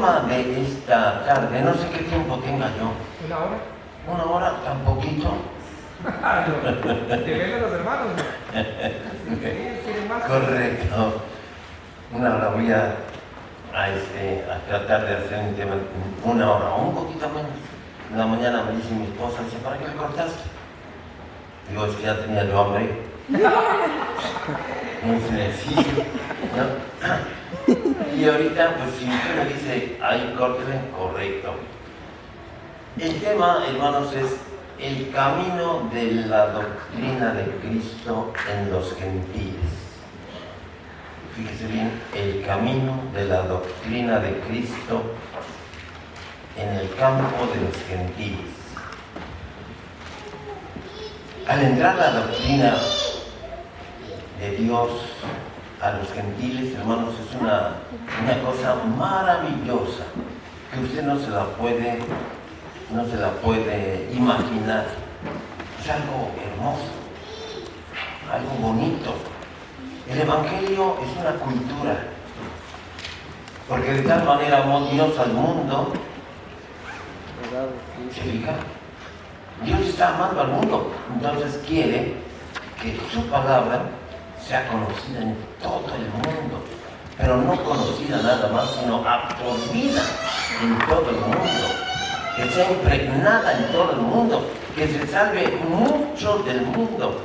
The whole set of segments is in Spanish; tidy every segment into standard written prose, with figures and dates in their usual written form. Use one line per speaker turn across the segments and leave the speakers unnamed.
tema de esta tarde, no sé qué tiempo tenga yo.
¿Una hora?
¿Una hora? ¿Tan poquito?
Depende de los hermanos, ¿no? Ellos quieren más.
Correcto. Una hora voy a tratar de hacer un tema, una hora o un poquito menos. En la mañana me dice mi esposa, dice, ¿para qué le cortaste? Digo, es que ya tenía yo hambre. Un ejercicio, ¿no? Y ahorita, pues si usted me dice, ahí córtele, correcto. El tema, hermanos, es el camino de la doctrina de Cristo en los gentiles. Fíjese bien, el camino de la doctrina de Cristo en el campo de los gentiles. Al entrar la doctrina de Dios a los gentiles, hermanos, es una cosa maravillosa que usted no se la puede imaginar. Es algo hermoso, algo bonito. El Evangelio es una cultura, porque de tal manera amó Dios al mundo. ¿Se fija? Dios está amando al mundo, entonces quiere que su palabra sea conocida en todo el mundo, pero no conocida nada más, sino absorbida en todo el mundo, que sea impregnada en todo el mundo, que se salve mucho del mundo.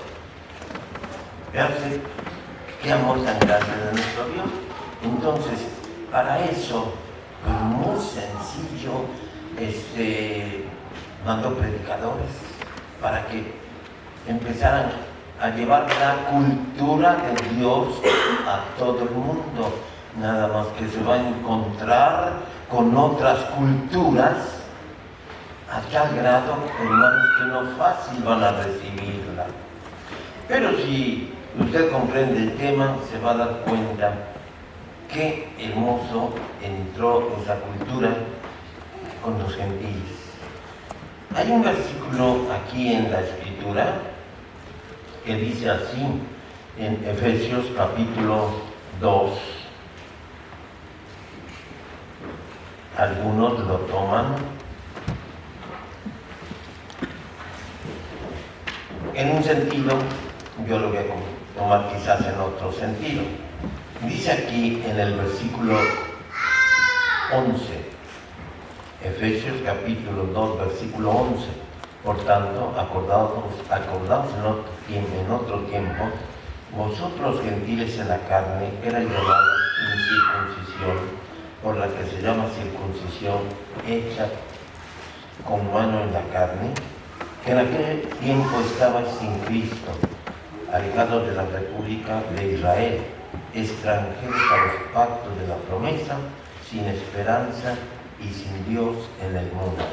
Vean qué amor tan grande de nuestro Dios. Entonces, para eso, pues muy sencillo, mandó predicadores para que empezaran a llevar la cultura de Dios a todo el mundo. Nada más que se va a encontrar con otras culturas a tal grado, hermanos, que no fácil van a recibirla. Pero si usted comprende el tema, se va a dar cuenta qué hermoso entró esa cultura con los gentiles. Hay un versículo aquí en la Escritura que dice así, en Efesios capítulo 2. Algunos lo toman en un sentido, yo lo voy a tomar quizás en otro sentido. Dice aquí en el versículo 11, Efesios capítulo 2, versículo 11. Por tanto, acordaos en otro tiempo, vosotros gentiles en la carne, erais llamados incircuncisión, por la que se llama circuncisión hecha con mano en la carne, que en aquel tiempo estabais sin Cristo, alejados de la República de Israel, extranjeros a los pactos de la promesa, sin esperanza y sin Dios en el mundo.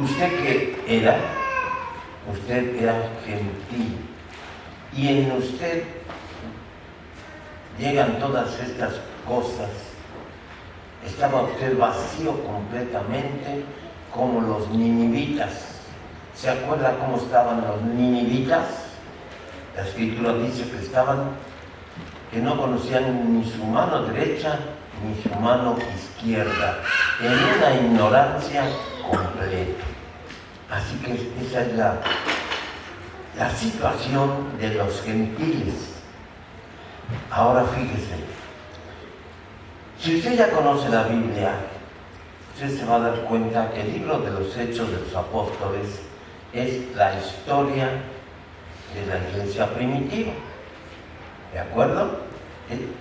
¿Usted qué era? Usted era gentil. Y en usted llegan todas estas cosas. Estaba usted vacío completamente, como los ninivitas. ¿Se acuerda cómo estaban los ninivitas? La Escritura dice que no conocían ni su mano derecha ni su mano izquierda, en una ignorancia completa. Así que esa es la situación de los gentiles. Ahora fíjese, si usted ya conoce la Biblia, usted se va a dar cuenta que el libro de los Hechos de los Apóstoles es la historia de la iglesia primitiva. ¿De acuerdo?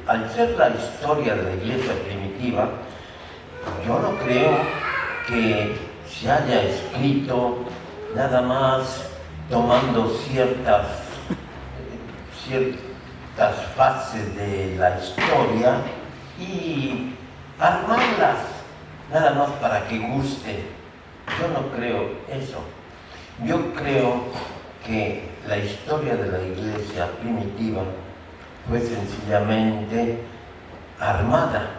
Al ser la historia de la iglesia primitiva, yo no creo que se haya escrito nada más tomando ciertas fases de la historia y armarlas nada más para que guste. Yo no creo eso. Yo creo que la historia de la iglesia primitiva fue sencillamente armada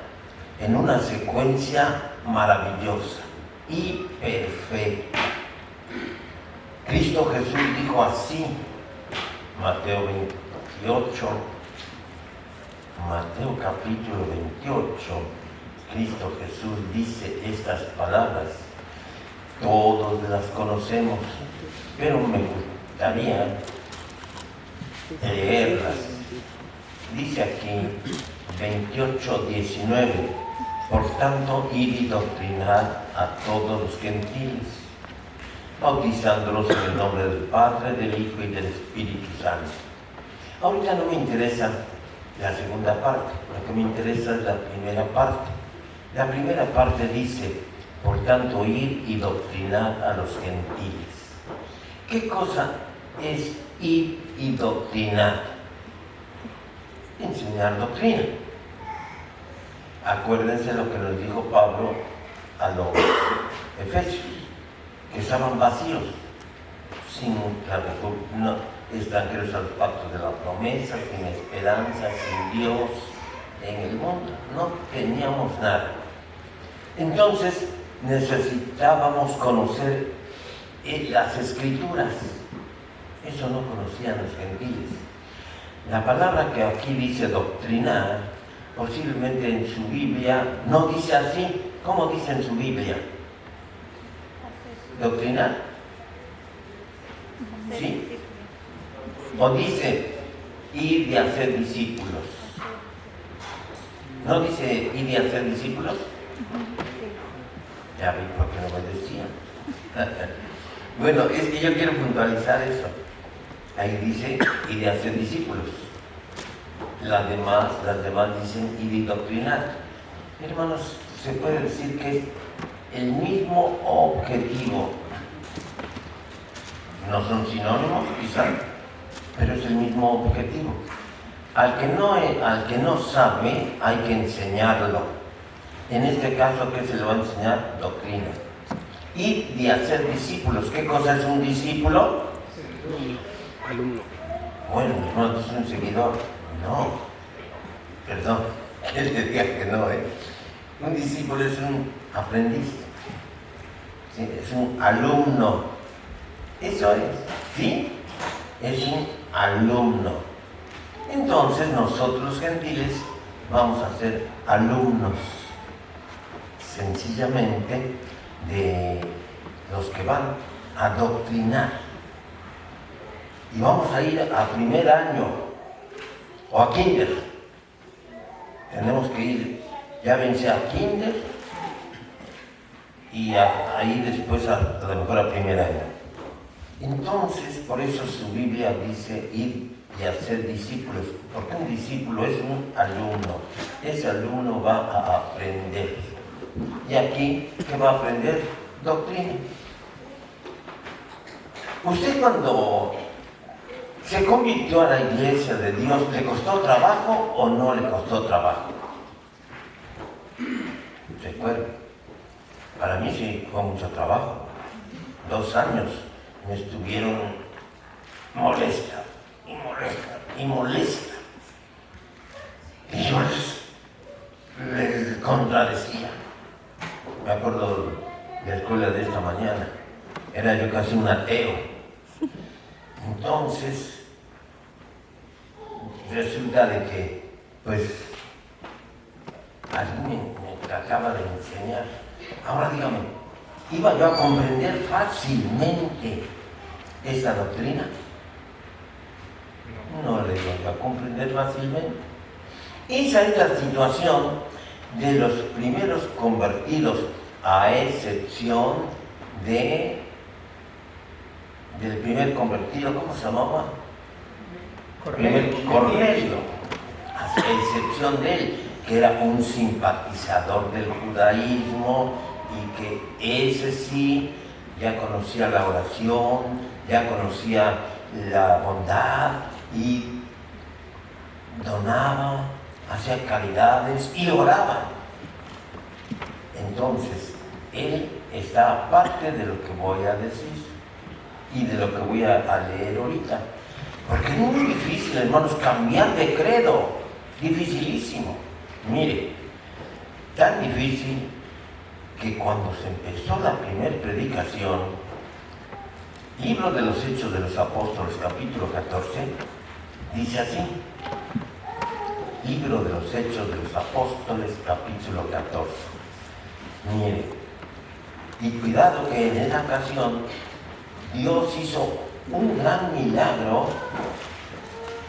en una secuencia maravillosa y perfecta. Cristo Jesús dijo así, Mateo capítulo 28, Cristo Jesús dice estas palabras, todos las conocemos, pero me gustaría leerlas. Dice aquí 28:19, por tanto, id y doctrinad a todos los gentiles, bautizándolos en el nombre del Padre, del Hijo y del Espíritu Santo. Ahorita no me interesa la segunda parte, lo que me interesa es la primera parte. La primera parte dice, por tanto, ir y doctrinar a los gentiles. ¿Qué cosa es ir y doctrinar? Enseñar doctrina. Acuérdense lo que nos dijo Pablo a los Efesios, que estaban vacíos, sin extranjeros a los pactos de la promesa, sin esperanza, sin Dios en el mundo. No teníamos nada. Entonces necesitábamos conocer las Escrituras. Eso no conocían los gentiles. La palabra que aquí dice doctrinar, posiblemente en su Biblia no dice así. ¿Cómo dice en su Biblia? Doctrinar. ¿Sí? O dice ir y hacer discípulos. ¿No dice ir y hacer discípulos? Ya vi por qué no me decían. Bueno, es que yo quiero puntualizar eso. Ahí dice ir y hacer discípulos. Las demás dicen ir y doctrinar. Hermanos, se puede decir que es el mismo objetivo. No son sinónimos, quizá, pero es el mismo objetivo. Al que no sabe, hay que enseñarlo. En este caso, ¿qué se le va a enseñar? Doctrina. Y de hacer discípulos. ¿Qué cosa es un discípulo?
Alumno.
Bueno, no es un seguidor. No. Perdón. Que le diga que no, ¿eh? Un discípulo es un aprendiz. ¿Sí? Es un alumno. Eso es. ¿Sí? Es un alumno. Entonces nosotros los gentiles vamos a ser alumnos, sencillamente, de los que van a doctrinar. Y vamos a ir a primer año o a kinder. Tenemos que ir, ya vence a kinder y ahí después a lo mejor a primer año. Entonces, por eso su Biblia dice ir y hacer discípulos, porque un discípulo es un alumno. Ese alumno va a aprender. Y aquí, ¿qué va a aprender? Doctrina. Usted cuando se convirtió a la iglesia de Dios, ¿le costó trabajo o no le costó trabajo? Recuerdo, para mí sí fue mucho trabajo. 2 años me estuvieron molesta. Y yo les contradecía. Me acuerdo de la escuela de esta mañana. Era yo casi un ateo. Entonces, resulta de que, pues, alguien me trataba de enseñar. Ahora dígame, ¿iba yo a comprender fácilmente esta doctrina? No le iba a comprender fácilmente. Esa es la situación de los primeros convertidos, a excepción del primer convertido, ¿cómo se llamaba? Cornelio. A excepción de él, que era un simpatizador del judaísmo y que ese sí ya conocía la oración, ya conocía la bondad y donaba, hacía caridades y oraba. Entonces, él está aparte de lo que voy a decir y de lo que voy a leer ahorita. Porque es muy difícil, hermanos, cambiar de credo. Dificilísimo. Mire, tan difícil que cuando se empezó la primera predicación, Libro de los Hechos de los Apóstoles, capítulo 14, dice así. Libro de los Hechos de los Apóstoles, capítulo 14. Mire, y cuidado que en esa ocasión Dios hizo un gran milagro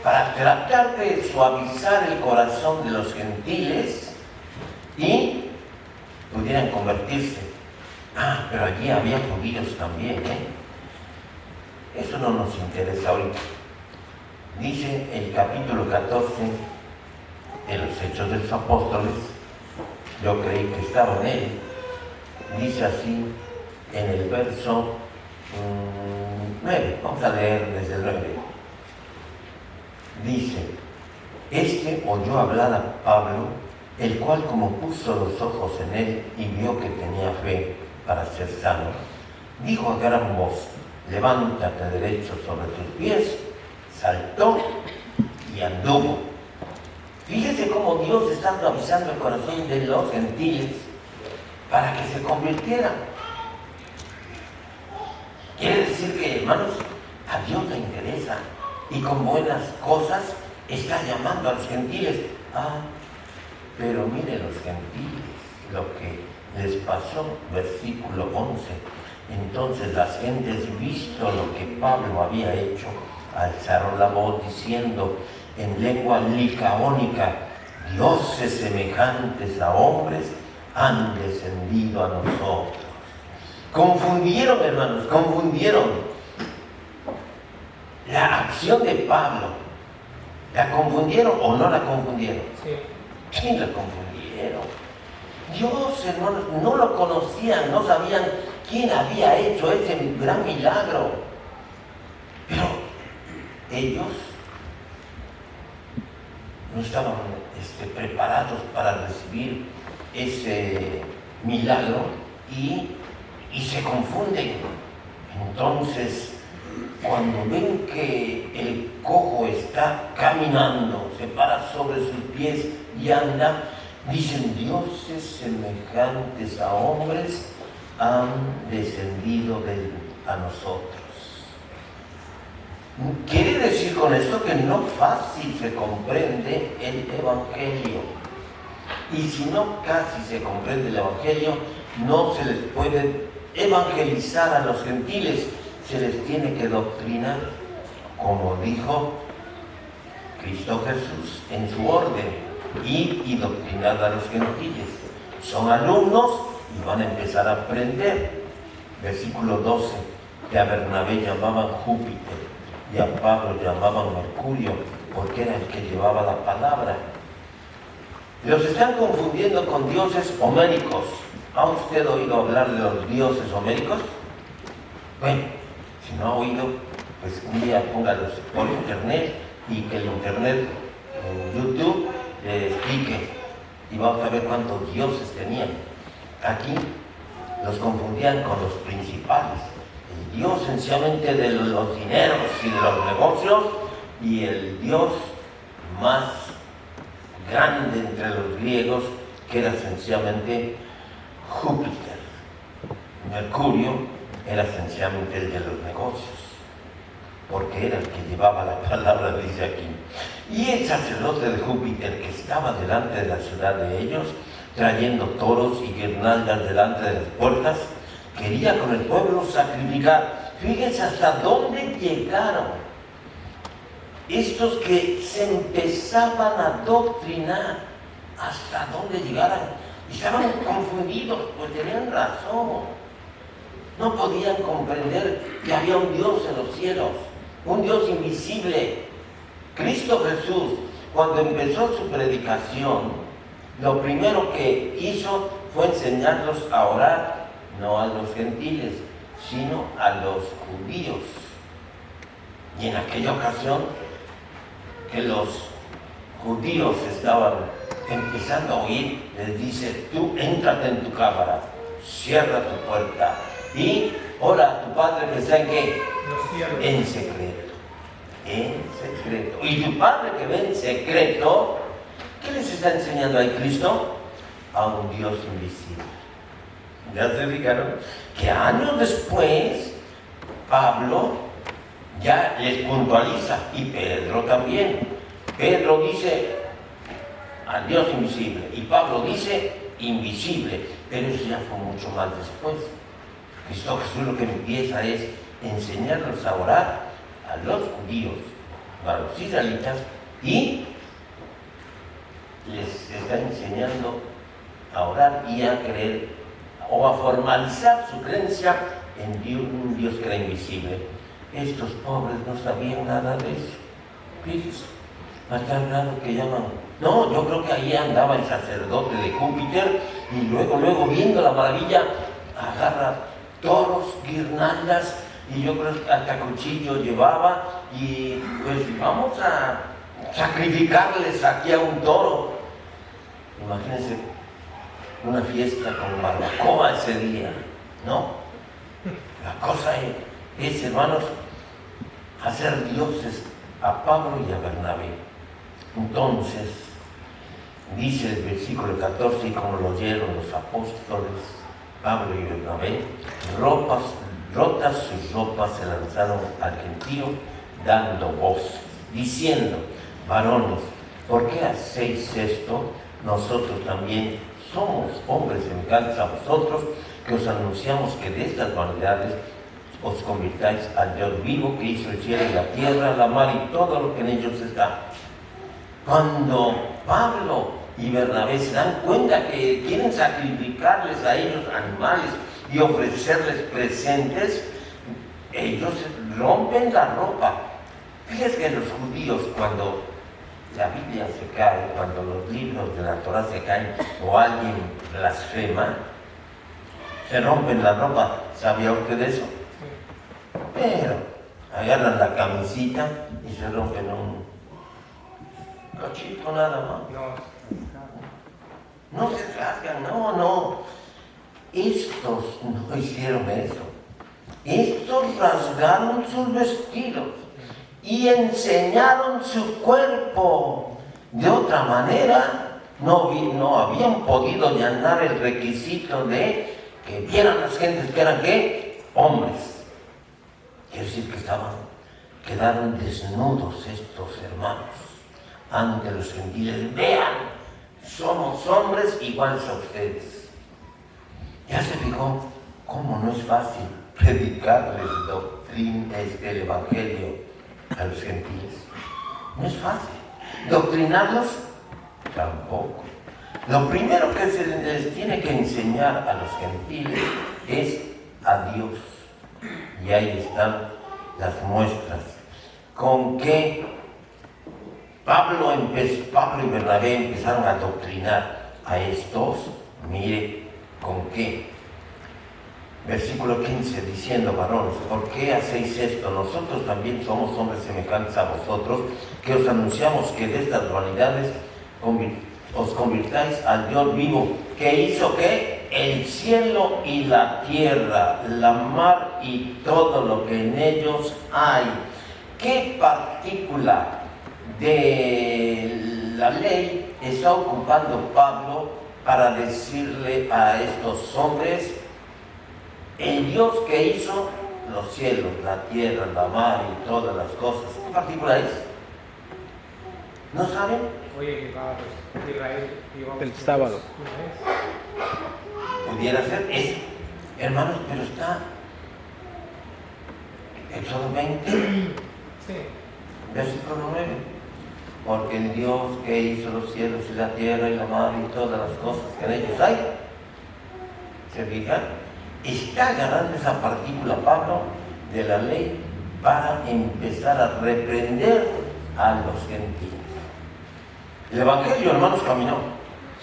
para tratar de suavizar el corazón de los gentiles y pudieran convertirse. Pero allí había judíos también, Eso no nos interesa ahorita. Dice el capítulo 14 de los Hechos de los Apóstoles, yo creí que estaba en él, dice así en el verso 9, vamos a leer desde el 9. Dice: este oyó hablar a Pablo, el cual, como puso los ojos en él y vio que tenía fe para ser sano, dijo a gran voz: levántate derecho sobre tus pies. Saltó y anduvo. Fíjese cómo Dios está suavizando el corazón de los gentiles para que se convirtieran. Quiere decir que, hermanos, a Dios le interesa y con buenas cosas está llamando a los gentiles. Pero mire los gentiles, lo que les pasó, versículo 11. Entonces las gentes, visto lo que Pablo había hecho, alzaron la voz diciendo en lengua licaónica: dioses semejantes a hombres han descendido a nosotros. Confundieron, hermanos, confundieron la acción de Pablo. ¿La confundieron o no la confundieron?
Sí.
¿Quién la confundieron? Dios, hermanos, no lo conocían, no sabían quién había hecho ese gran milagro. Pero ellos no estaban preparados para recibir ese milagro y se confunden. Entonces, cuando ven que el cojo está caminando, se para sobre sus pies y anda, dicen: dioses semejantes a hombres han descendido a nosotros. Quiere decir con esto que no fácil se comprende el Evangelio. Y si no casi se comprende el Evangelio, no se les puede evangelizar a los gentiles, se les tiene que doctrinar, como dijo Cristo Jesús en su orden: ir y doctrinar a los gentiles. Son alumnos y van a empezar a aprender. Versículo 12: que a Bernabé llamaban Júpiter y a Pablo llamaban Mercurio, porque era el que llevaba la palabra. Los están confundiendo con dioses homéricos. ¿Ha usted oído hablar de los dioses homéricos? Bueno, si no ha oído, pues un día póngalos por internet y que el internet en YouTube le explique y vamos a ver cuántos dioses tenían. Aquí los confundían con los principales. El dios sencillamente de los dineros y de los negocios, y el dios más grande entre los griegos, que era sencillamente Júpiter. Mercurio era sencillamente el de los negocios, porque era el que llevaba la palabra, dice aquí. Y el sacerdote de Júpiter, que estaba delante de la ciudad de ellos, trayendo toros y guirnaldas delante de las puertas, quería con el pueblo sacrificar. Fíjense hasta dónde llegaron estos que se empezaban a doctrinar, hasta dónde llegaron. Estaban confundidos, pues tenían razón. No podían comprender que había un Dios en los cielos, un Dios invisible. Cristo Jesús, cuando empezó su predicación, lo primero que hizo fue enseñarlos a orar, no a los gentiles, sino a los judíos. Y en aquella ocasión que los judíos estaban empezando a oír, les dice: tú éntrate en tu cámara, cierra tu puerta y ora a tu Padre que está en ¿qué? En secreto. En secreto. Y tu Padre que ve en secreto, ¿qué les está enseñando ahí Cristo? A un Dios invisible. ¿Ya se fijaron? Que años después Pablo ya les puntualiza, y Pedro también. Pedro dice al Dios invisible y Pablo dice invisible. Pero eso ya fue mucho más después. Cristo Jesús lo que empieza es enseñarlos a orar a los judíos, a los israelitas, y les está enseñando a orar y a creer o a formalizar su creencia en un Dios que era invisible. Estos pobres no sabían nada de eso. Fíjense, a tal grado que llaman. No, yo creo que ahí andaba el sacerdote de Júpiter y luego viendo la maravilla, agarra toros, guirnaldas, y yo creo que hasta cuchillo llevaba, y pues vamos a sacrificarles aquí a un toro. Imagínense una fiesta con barbacoa ese día, ¿no? La cosa es, hermanos, hacer dioses a Pablo y a Bernabé. Entonces, dice el versículo 14, y como lo oyeron los apóstoles, Pablo y Bernabé, rotas sus ropas, se lanzaron al gentío, dando voz, diciendo: varones, ¿por qué hacéis esto? Nosotros también somos hombres semejantes a vosotros, que os anunciamos que de estas vanidades os convirtáis al Dios vivo, que hizo el cielo y la tierra, la mar y todo lo que en ellos está. Cuando Pablo y Bernabé se dan cuenta que quieren sacrificarles a ellos animales y ofrecerles presentes, ellos rompen la ropa. Fíjense que los judíos, cuando la Biblia se cae, cuando los libros de la Torah se caen o alguien blasfema, se rompen la ropa. ¿Sabía usted eso? Pero agarran la camisita y se rompen un cachito nada más. No se rasgan, no. Estos no hicieron eso. Estos rasgaron sus vestidos y enseñaron su cuerpo. De otra manera, no habían podido llenar el requisito de que vieran las gentes que eran, ¿qué? Hombres. Quiere decir que quedaron desnudos estos hermanos ante los gentiles. Vean, somos hombres iguales a ustedes. ¿Ya se fijó cómo no es fácil predicarles el evangelio a los gentiles? No es fácil. ¿Doctrinarlos? Tampoco. Lo primero que se les tiene que enseñar a los gentiles es a Dios. Y ahí están las muestras. Con que Pablo y Bernabé empezaron a doctrinar a estos, mire, ¿con qué? Versículo 15, diciendo: varones, ¿por qué hacéis esto? Nosotros también somos hombres semejantes a vosotros, que os anunciamos que de estas vanidades os convirtáis al Dios vivo, que hizo ¿qué? El cielo y la tierra, la mar y todo lo que en ellos hay. ¿Qué partícula de la ley está ocupando Pablo para decirle a estos hombres: el Dios que hizo los cielos, la tierra, la mar y todas las cosas? ¿Qué partícula es? ¿No saben?
Oye, Israel
El sábado.
Pudiera ser eso, hermanos, pero está Éxodo 20,
Sí.
versículo 9. Porque el Dios que hizo los cielos y la tierra y la mar y todas las cosas que en ellos hay, ¿se fijan? Está agarrando esa partícula Pablo de la ley para empezar a reprender a los gentiles. El Evangelio, hermanos, caminó,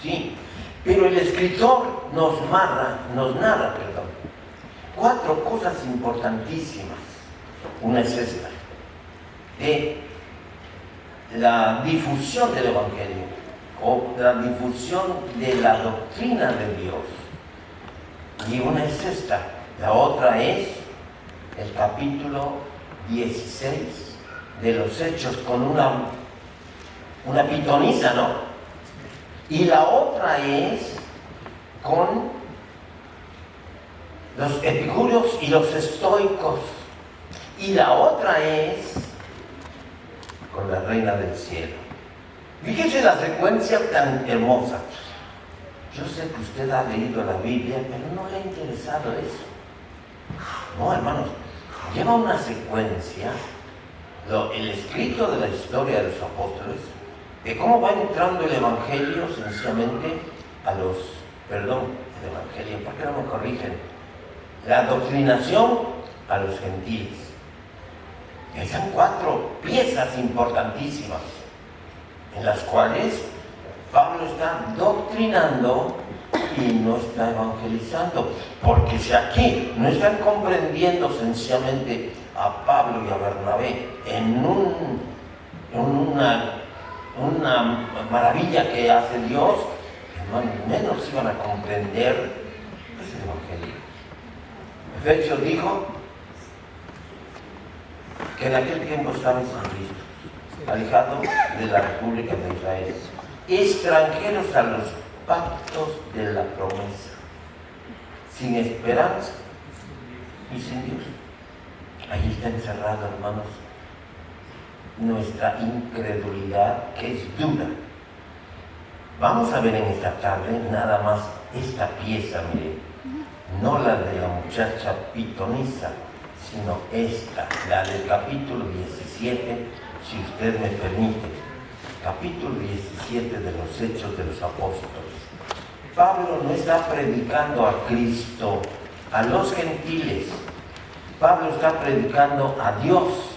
sí, pero el escritor nos narra, 4 cosas importantísimas. Una es esta, de la difusión del Evangelio o la difusión de la doctrina de Dios. Y una es esta, la otra es el capítulo 16 de los Hechos con una pitonisa, ¿no? Y la otra es con los epicúreos y los estoicos. Y la otra es con la reina del cielo. Fíjense la secuencia tan hermosa. yo sé que usted ha leído la Biblia, pero no le ha interesado eso. No, hermanos, lleva una secuencia, el escrito de la historia de los apóstoles, de cómo va entrando el Evangelio sencillamente el Evangelio, ¿por qué no me corrigen? La doctrinación a los gentiles. Son 4 piezas importantísimas en las cuales Pablo está doctrinando y no está evangelizando, porque si aquí no están comprendiendo sencillamente a Pablo y a Bernabé en una maravilla que hace Dios, menos iban a comprender ese evangelio. Efesios dijo que en aquel tiempo estabais en Cristo, alejados de la República de Israel, extranjeros a los pactos de la promesa, sin esperanza y sin Dios. Ahí está encerrado, hermanos, nuestra incredulidad, que es dura. Vamos a ver en esta tarde nada más esta pieza, miren, no la de la muchacha pitonisa, sino esta, la del capítulo 17, si usted me permite, capítulo 17 de los Hechos de los Apóstoles. Pablo no está predicando a Cristo, a los gentiles. Pablo está predicando a Dios.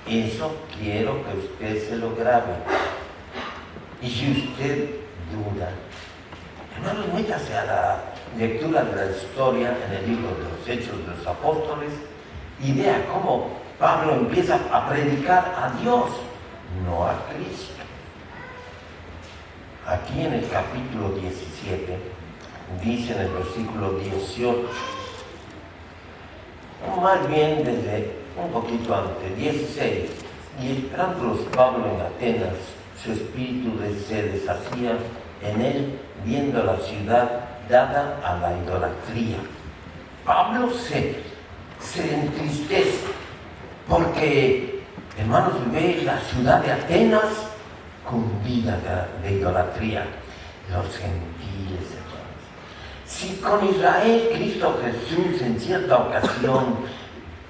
Eso quiero que usted se lo grabe. Y si usted duda, hermanos, métase a la lectura de la historia en el libro de los Hechos de los Apóstoles y vea cómo Pablo empieza a predicar a Dios, no a Cristo. Aquí en el capítulo 17, dice en el versículo 18, o más bien desde un poquito antes, 16, y esperándolos Pablo en Atenas, su espíritu se deshacía en él, viendo la ciudad dada a la idolatría. Pablo se entristece porque, hermanos, ve la ciudad de Atenas con vida de idolatría. Los gentiles, hermanos. Si con Israel, Cristo Jesús en cierta ocasión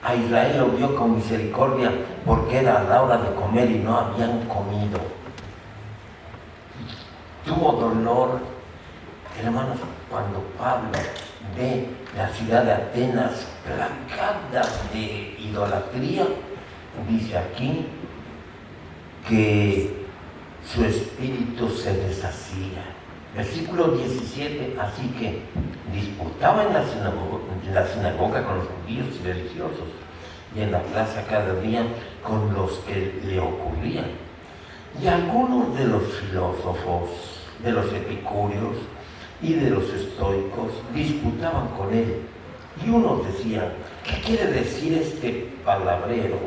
a Israel lo vio con misericordia porque era la hora de comer y no habían comido, tuvo dolor, hermanos, cuando Pablo ve la ciudad de Atenas plagada de idolatría, dice aquí que su espíritu se deshacía. Versículo 17, así que disputaba en la sinagoga con los judíos y religiosos, y en la plaza cada día con los que le ocurrían. Y algunos de los filósofos, de los epicúreos y de los estoicos disputaban con él. Y unos decían, ¿qué quiere decir este palabrero?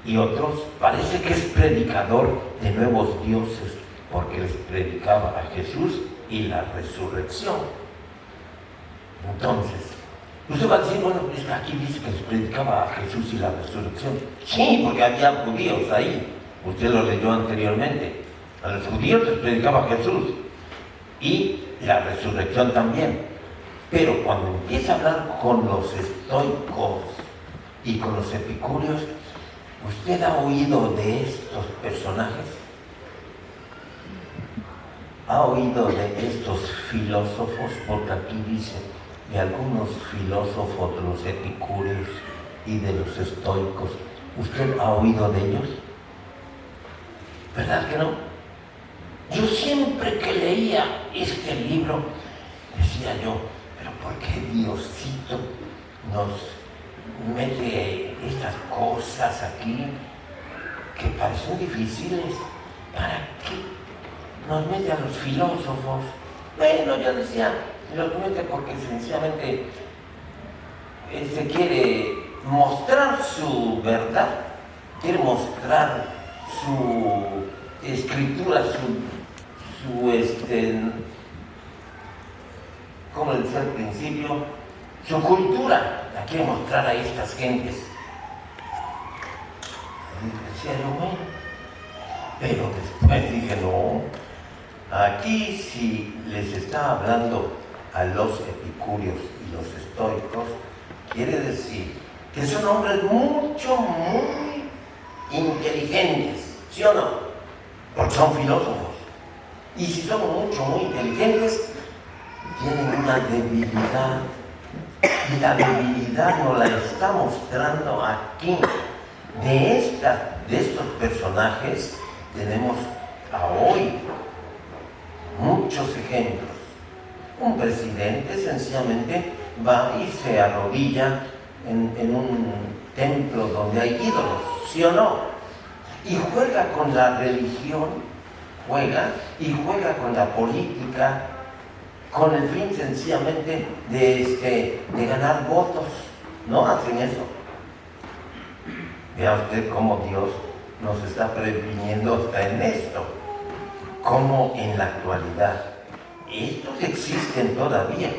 Y otros, parece que es predicador de nuevos dioses, porque les predicaba a Jesús y la resurrección. Entonces, usted va a decir, bueno, es que aquí dice que les predicaba a Jesús y la resurrección. Sí, porque había judíos ahí. Usted lo leyó anteriormente. A los judíos les predicaba Jesús y la resurrección también. Pero cuando empieza a hablar con los estoicos y con los epicúreos, ¿usted ha oído de estos personajes? ¿Ha oído de estos filósofos? Porque aquí dice de algunos filósofos de los epicúreos y de los estoicos. ¿Usted ha oído de ellos? ¿Verdad que no? Yo siempre que leía este libro decía yo, pero ¿por qué Diosito nos mete estas cosas aquí que parecen difíciles? ¿Para qué nos mete a los filósofos? Bueno, yo decía, los mete porque sencillamente se quiere mostrar su verdad, quiere mostrar su escritura, como decía al principio, su cultura, la quiere mostrar a estas gentes. Y decía yo, bueno, pero después dije, no, Aquí si les está hablando a los epicúreos y los estoicos, quiere decir que son hombres muy inteligentes, ¿sí o no? Porque son filósofos. Y si son muy inteligentes, tienen una debilidad. Y la debilidad nos la está mostrando aquí. De estos personajes tenemos a hoy muchos ejemplos. Un presidente sencillamente va y se arrodilla en un templo donde hay ídolos, ¿sí o no? Y juega con la religión, juega con la política, con el fin sencillamente de ganar votos. No hacen eso. Vea usted cómo Dios nos está previniendo hasta en esto. Como en la actualidad. Estos existen todavía.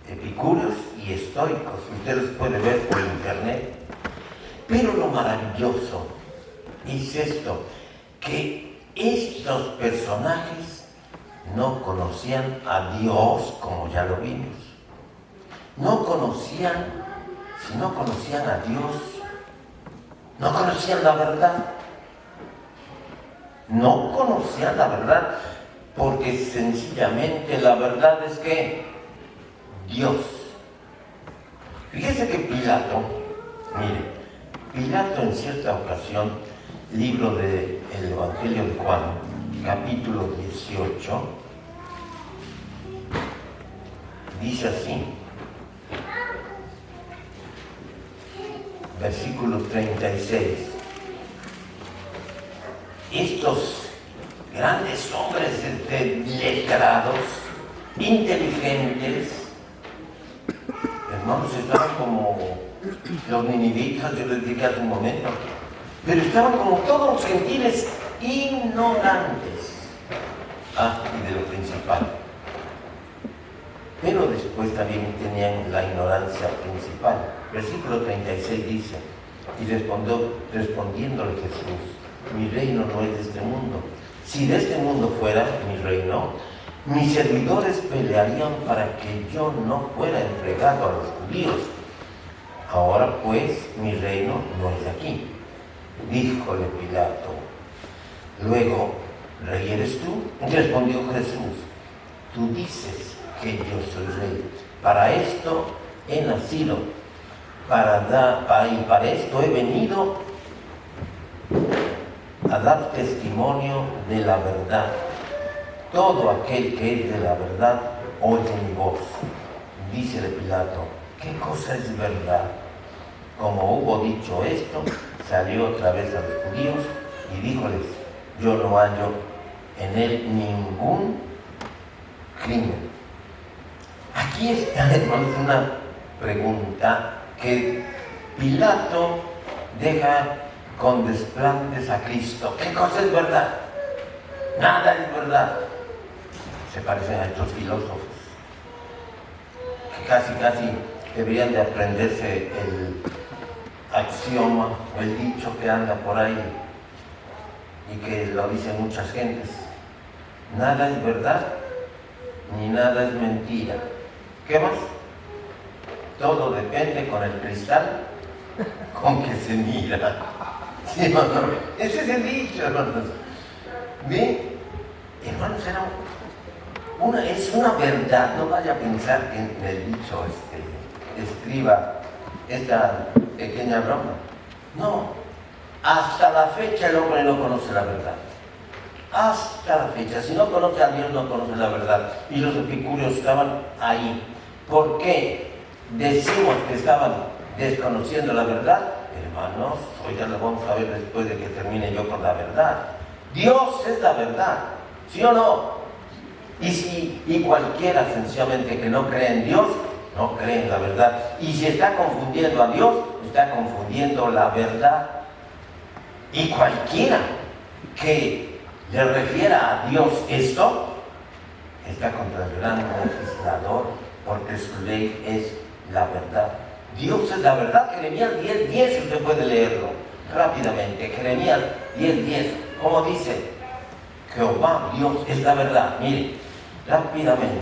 Epicúreos y estoicos. Usted los puede ver por internet. Pero lo maravilloso es esto, que estos personajes no conocían a Dios como ya lo vimos. Si no conocían a Dios, no conocían la verdad. No conocían la verdad, porque sencillamente la verdad es que Dios. Fíjese que Pilato en cierta ocasión, libro del Evangelio de Juan, capítulo 18, dice así, versículo 36. Estos grandes hombres letrados, inteligentes, hermanos, estaban como los ninivitas, yo les dije hace un momento, pero estaban como todos los gentiles ignorantes. Y de lo principal. Pero después también tenían la ignorancia principal. Versículo 36 dice, y respondiéndole Jesús, mi reino no es de este mundo. Si de este mundo fuera mi reino, mis servidores pelearían para que yo no fuera entregado a los judíos. Ahora pues mi reino no es de aquí. Díjole Pilato. Luego, ¿rey eres tú? Respondió Jesús, tú dices que yo soy rey. Para esto he nacido, y para esto he venido a dar testimonio de la verdad. Todo aquel que es de la verdad oye mi voz. Dícele Pilato, ¿qué cosa es verdad? Como hubo dicho esto, salió otra vez a los judíos y díjoles, yo no hallo en él ningún crimen. Aquí está, hermanos, una pregunta que Pilato deja con desplantes a Cristo. ¿Qué cosa es verdad? Nada es verdad. Se parecen a estos filósofos que casi deberían de aprenderse el axioma o el dicho que anda por ahí y que lo dicen muchas gentes. Nada es verdad ni nada es mentira. ¿Qué más? Todo depende con el cristal con que se mira. ¿Sí o no? Ese es el dicho, hermanos. ¿Ven? Hermanos, es una verdad. No vaya a pensar que en el dicho escriba esta pequeña broma. No. Hasta la fecha el hombre no conoce la verdad. Hasta la fecha. Si no conoce a Dios, no conoce la verdad. Y los epicúreos estaban ahí. ¿Por qué decimos que estaban desconociendo la verdad? Hermanos, hoy ya lo vamos a ver después de que termine yo con la verdad. Dios es la verdad, ¿sí o no? Y cualquiera sencillamente que no cree en Dios, no cree en la verdad. Y si está confundiendo a Dios, está confundiendo la verdad. Y cualquiera que le refiera a Dios esto, está contra el gran legislador, porque su ley es la verdad. Dios es la verdad. Jeremías 10:10, usted puede leerlo rápidamente. Jeremías 10:10, ¿cómo dice? Jehová Dios es la verdad. Mire, rápidamente.